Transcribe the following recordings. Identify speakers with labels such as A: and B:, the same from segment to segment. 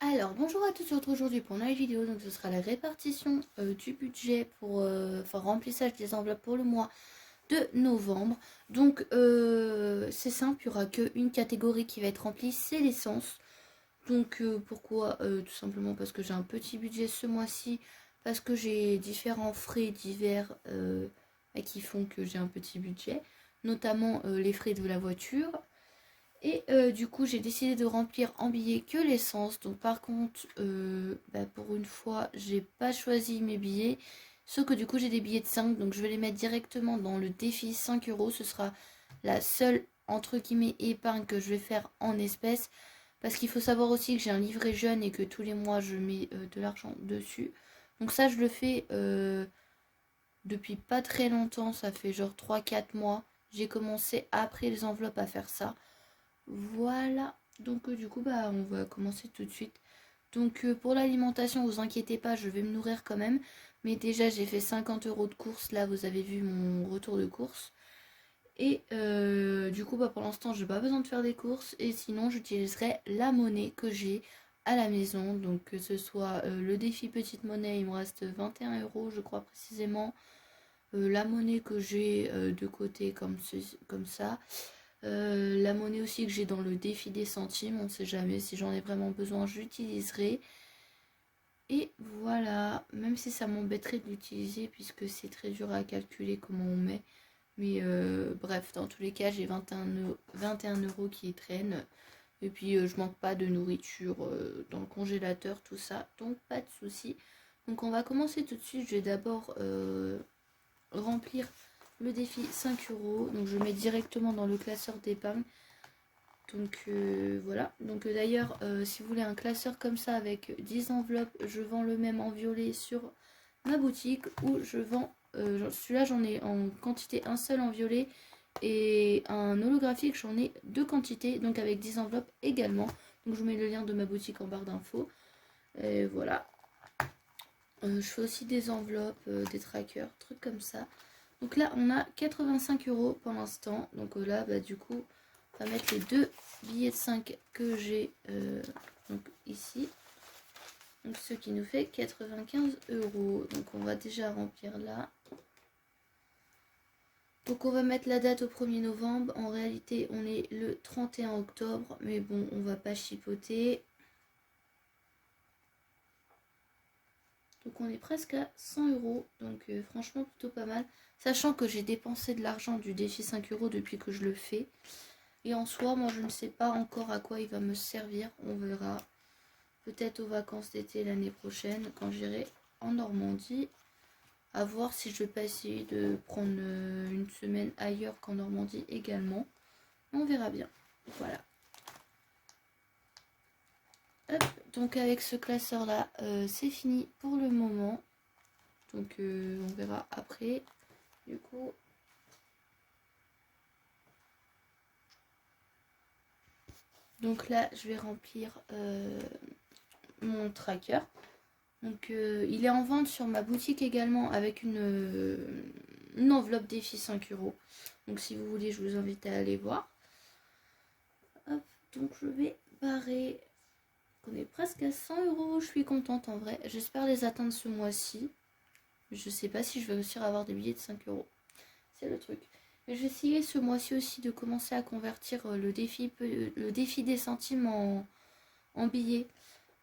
A: Alors bonjour à tous, on se retrouve aujourd'hui pour une nouvelle vidéo. Donc ce sera la répartition du budget pour remplissage des enveloppes pour le mois de novembre. Donc c'est simple, il n'y aura qu'une catégorie qui va être remplie, c'est l'essence. Donc pourquoi tout simplement parce que j'ai un petit budget ce mois-ci, parce que j'ai différents frais divers qui font que j'ai un petit budget, notamment les frais de la voiture. Et du coup, j'ai décidé de remplir en billets que l'essence. Donc par contre, pour une fois, j'ai pas choisi mes billets. Sauf que du coup, j'ai des billets de 5. Donc je vais les mettre directement dans le défi 5 euros. Ce sera la seule, entre guillemets, épargne que je vais faire en espèces. Parce qu'il faut savoir aussi que j'ai un livret jeune et que tous les mois, je mets de l'argent dessus. Donc ça, je le fais depuis pas très longtemps. Ça fait genre 3-4 mois. J'ai commencé après les enveloppes à faire ça. Voilà, donc du coup on va commencer tout de suite. Donc pour l'alimentation, vous inquiétez pas, je vais me nourrir quand même. Mais déjà j'ai fait 50 euros de course, là vous avez vu mon retour de course. Et du coup pour l'instant j'ai pas besoin de faire des courses. Et sinon j'utiliserai la monnaie que j'ai à la maison. Donc que ce soit le défi petite monnaie, il me reste 21 euros je crois précisément. La monnaie que j'ai de côté comme ça. La monnaie aussi que j'ai dans le défi des centimes, on ne sait jamais, si j'en ai vraiment besoin, j'utiliserai. Et voilà, même si ça m'embêterait de l'utiliser puisque c'est très dur à calculer comment on met. Mais bref, dans tous les cas, j'ai 21 euros qui traînent. Et puis je manque pas de nourriture dans le congélateur, tout ça, donc pas de souci. Donc on va commencer tout de suite. Je vais d'abord remplir le défi 5 euros. Donc je mets directement dans le classeur d'épargne. Donc voilà. Donc d'ailleurs, si vous voulez un classeur comme ça avec 10 enveloppes, je vends le même en violet sur ma boutique où je vends. Celui-là, j'en ai en quantité un seul en violet et un holographique, j'en ai deux quantités, donc avec 10 enveloppes également. Donc je vous mets le lien de ma boutique en barre d'infos. Et voilà. Je fais aussi des enveloppes, des trackers, trucs comme ça. Donc là, on a 85 euros pour l'instant. Donc là, du coup, on va mettre les deux billets de 5 que j'ai donc ici. Donc ce qui nous fait 95 euros. Donc on va déjà remplir là. Donc on va mettre la date au 1er novembre. En réalité, on est le 31 octobre. Mais bon, on va pas chipoter. Donc on est presque à 100 euros. Donc franchement, plutôt pas mal. Sachant que j'ai dépensé de l'argent du défi 5 euros depuis que je le fais. Et en soi, moi je ne sais pas encore à quoi il va me servir. On verra. Peut-être aux vacances d'été l'année prochaine quand j'irai en Normandie. À voir si je vais pas essayer de prendre une semaine ailleurs qu'en Normandie également. On verra bien. Voilà. Hop. Donc avec ce classeur là, c'est fini pour le moment. Donc on verra après. Du coup. Donc là, je vais remplir mon tracker. Donc il est en vente sur ma boutique également avec une enveloppe défi 5 euros. Donc si vous voulez, je vous invite à aller voir. Hop, donc je vais barrer. On est presque à 100 euros. Je suis contente en vrai. J'espère les atteindre ce mois-ci. Je sais pas si je vais réussir à avoir des billets de 5 euros. C'est le truc. Mais je vais essayer ce mois-ci aussi de commencer à convertir le défi des centimes en billets.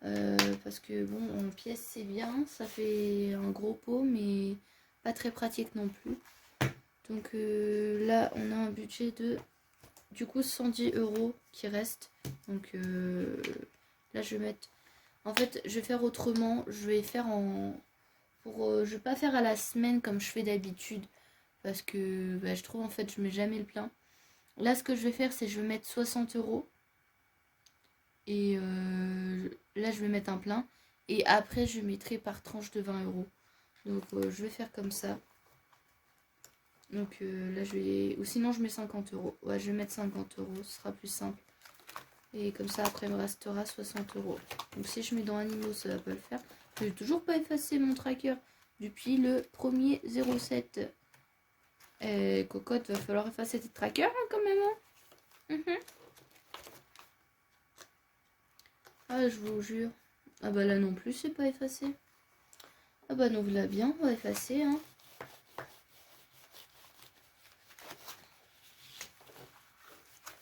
A: Parce que bon, en pièces c'est bien, ça fait un gros pot, mais pas très pratique non plus. Donc là, on a un budget de du coup 110 euros qui reste. Donc là, je vais mettre. En fait, je vais faire autrement. Je vais faire je vais pas faire à la semaine comme je fais d'habitude. Parce que je trouve en fait, je mets jamais le plein. Là, ce que je vais faire, c'est je vais mettre 60 euros. Et là, je vais mettre un plein. Et après, je mettrai par tranche de 20 euros. Donc, je vais faire comme ça. Donc là, je vais... Ou sinon, je mets 50 euros. Ouais, je vais mettre 50 euros. Ce sera plus simple. Et comme ça, après, il me restera 60 euros. Donc, si je mets dans Animaux, ça va pas le faire. Je n'ai toujours pas effacé mon tracker depuis le 1er 07. Cocotte, va falloir effacer tes trackers hein, quand même. Hein. Ah, je vous jure. Ah bah là non plus, c'est pas effacé. Ah bah nous voilà bien, on va effacer. Hein.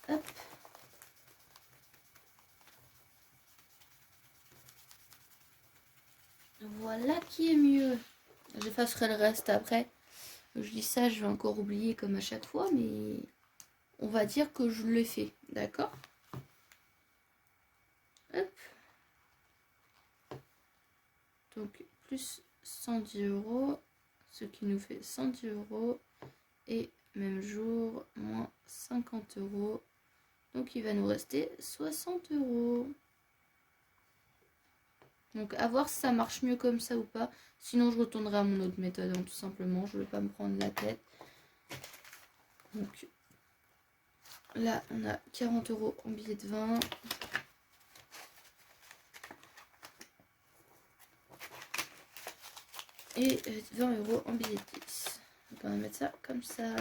A: Hop. Voilà qui est mieux. J'effacerai le reste après. Je dis ça, je vais encore oublier comme à chaque fois, mais on va dire que je l'ai fait, d'accord? Hop. Donc plus 110 €, ce qui nous fait 110 €. Et même jour, moins 50 €. Donc il va nous rester 60 €. Donc à voir si ça marche mieux comme ça ou pas. Sinon je retournerai à mon autre méthode, hein, tout simplement. Je ne vais pas me prendre la tête. Donc là on a 40 € en billets de 20. Et 20 € en billets de 10. Donc on va mettre ça comme ça.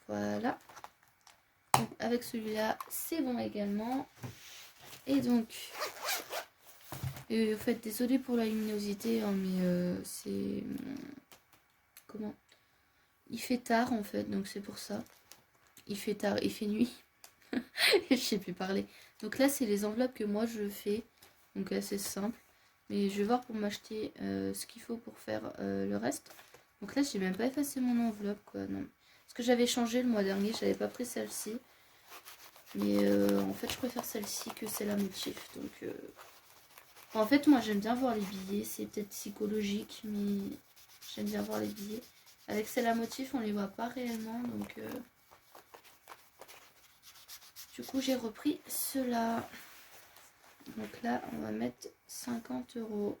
A: Voilà. Donc avec celui-là, c'est bon également. Et donc, en fait, désolé pour la luminosité, hein, mais c'est... Comment? Il fait tard en fait, donc c'est pour ça. Il fait tard, il fait nuit. Je sais plus parler. Donc là, c'est les enveloppes que moi je fais. Donc assez simple. Mais je vais voir pour m'acheter ce qu'il faut pour faire le reste. Donc là, j'ai même pas effacé mon enveloppe, quoi. Non. Parce que j'avais changé le mois dernier, j'avais pas pris celle-ci. Mais en fait, je préfère celle-ci que celle à motif. Donc, en fait, moi, j'aime bien voir les billets. C'est peut-être psychologique, mais j'aime bien voir les billets. Avec celle à motif, on les voit pas réellement. Donc, du coup, j'ai repris cela. Donc là, on va mettre 50 €.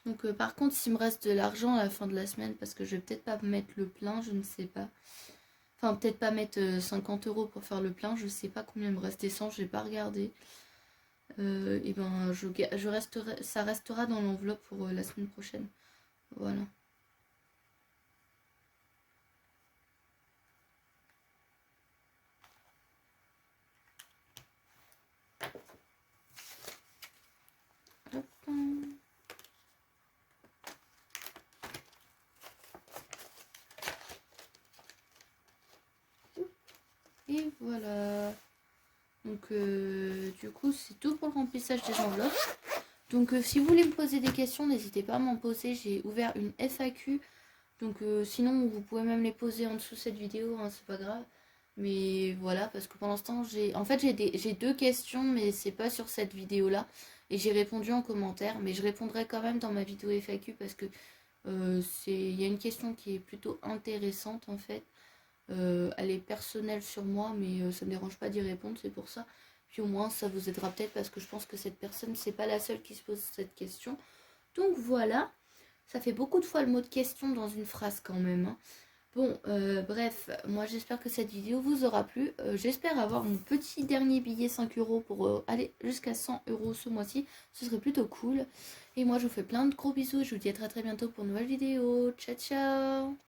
A: Donc par contre, s'il me reste de l'argent à la fin de la semaine, parce que je vais peut-être pas mettre le plein, je ne sais pas. Enfin, peut-être pas mettre 50 € pour faire le plein, je sais pas combien il me reste d'essence, j'ai pas regardé. Et ben, je resterai, ça restera dans l'enveloppe pour la semaine prochaine. Voilà. Hop. Et voilà. Donc du coup, c'est tout pour le remplissage des enveloppes. Donc si vous voulez me poser des questions, n'hésitez pas à m'en poser. J'ai ouvert une FAQ. Donc sinon, vous pouvez même les poser en dessous de cette vidéo, hein, c'est pas grave. Mais voilà, parce que pour l'instant, j'ai deux questions, mais c'est pas sur cette vidéo-là. Et j'ai répondu en commentaire, mais je répondrai quand même dans ma vidéo FAQ parce que il y a une question qui est plutôt intéressante en fait. Elle est personnelle sur moi, mais ça me dérange pas d'y répondre, c'est pour ça. Puis au moins, ça vous aidera peut-être parce que je pense que cette personne, c'est pas la seule qui se pose cette question. Donc voilà, ça fait beaucoup de fois le mot de question dans une phrase quand même. Hein. Bon, bref, moi j'espère que cette vidéo vous aura plu. J'espère avoir mon petit dernier billet 5 € pour aller jusqu'à 100 € ce mois-ci. Ce serait plutôt cool. Et moi je vous fais plein de gros bisous. Je vous dis à très très bientôt pour une nouvelle vidéo. Ciao ciao.